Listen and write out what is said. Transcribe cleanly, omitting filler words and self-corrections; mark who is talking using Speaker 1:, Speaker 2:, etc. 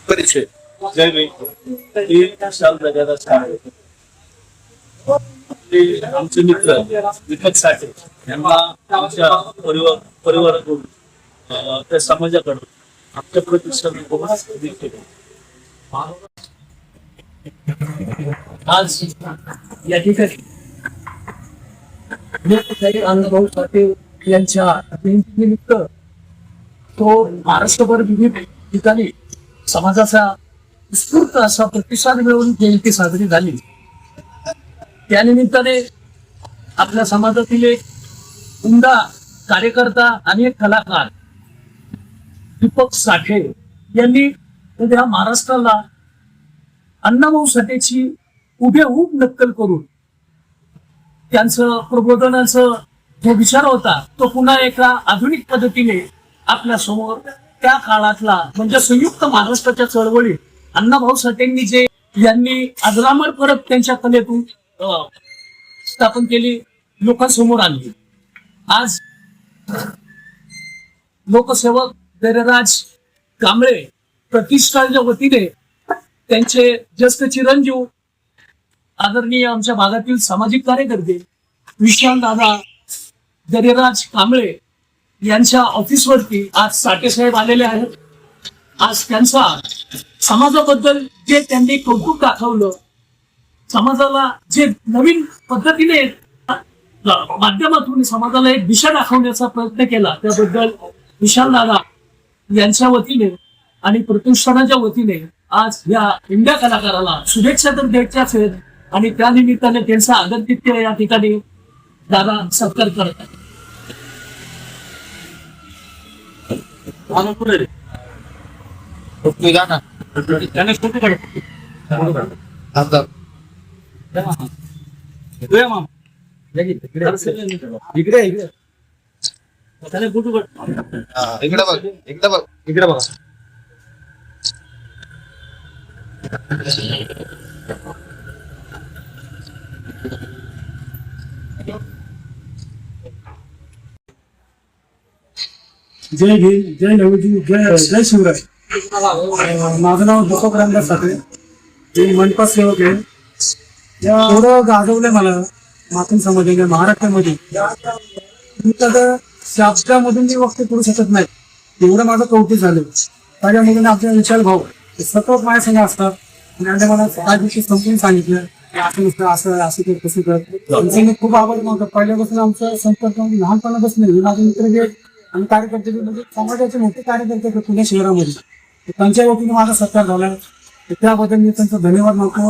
Speaker 1: परिचय. जय भीम. ही विशाल जगाचा आहे. ते आमचे मित्र दीपक साठे यांना आमच्या परिवाराकडून त्या समाजाकडून आमच्या प्रतिष्ठान
Speaker 2: आज या ठिकाणी लोकशाही अनुभव साठे यांच्या निमित्त तो महाराष्ट्रभर विविध ठिकाणी समाजाचा उत्स्फूर्त असा प्रतिसाद मिळवून जयंती साजरी झाली. त्यानिमित्ताने आपल्या समाजातील एक उमदा कार्यकर्ता आणि एक कलाकार दीपक साठे यांनी या महाराष्ट्राला अण्णाभाऊ साठेची हुबेहूब नक्कल करून त्यांचं प्रबोधनाचं जो विचार होता तो पुन्हा एका आधुनिक पद्धतीने आपल्या समोर त्या काळातला म्हणजे संयुक्त महाराष्ट्राच्या चळवळीत अण्णाभाऊ साठेंनी जे यांनी अजरामर परत त्यांच्या कलेतून स्थापन केली लोकांसमोर आणली. आज लोकसेवक धैर्यराज कांबळे प्रतिष्ठानच्या वतीने त्यांचे ज्येष्ठ चिरंजीव आदरणीय आमच्या भागातील सामाजिक कार्यकर्ते विशाल दादा धैर्यराज कांबळे यांच्या ऑफिसवरती आज साठे साहेब आलेले आहेत. आज त्यांचा समाजाबद्दल जे त्यांनी कौतुक दाखवलं, समाजाला जे नवीन पद्धतीने माध्यमातून समाजाला एक दिशा दाखवण्याचा प्रयत्न केला त्याबद्दल विशाल दादा यांच्या वतीने आणि प्रतिष्ठानाच्या वतीने आज या इंडिया कलाकाराला शुभेच्छा तर द्यायच्याच आहेत आणि त्या निमित्ताने त्यांचा आदरातिथ्य या ठिकाणी दादा सत्कार करत आहेत.
Speaker 1: इकडे बघा.
Speaker 2: जय भीम, जय नवजी, जय शिवराय. माझं नाव दीपक रामदास साठे, मी मनपा सेवक आहे. एवढं गाजवलंय मला मातून समाजाने महाराष्ट्रामध्ये मी तर शास्त्रामधून मी वक्त करू शकत नाही. एवढं माझं कौतुक झालं. त्याच्यामधून आपले विशाल भाऊ सतत माझ्या संग असतात आणि मला काय दिवशी समजून सांगितलं असं नसतं, असं कर कसं कर. त्यांनी खूप आवड नव्हतं. पहिल्यापासून आमचा संपर्क लहानपणापासून माझे मित्र जे आणि कार्यकर्ते म्हणजे समाजाचे मोठे कार्यकर्ते पुणे शहरामध्ये त्यांच्या वतीने माझा सत्कार झाला. त्याबद्दल मी त्यांचा धन्यवाद मानतो.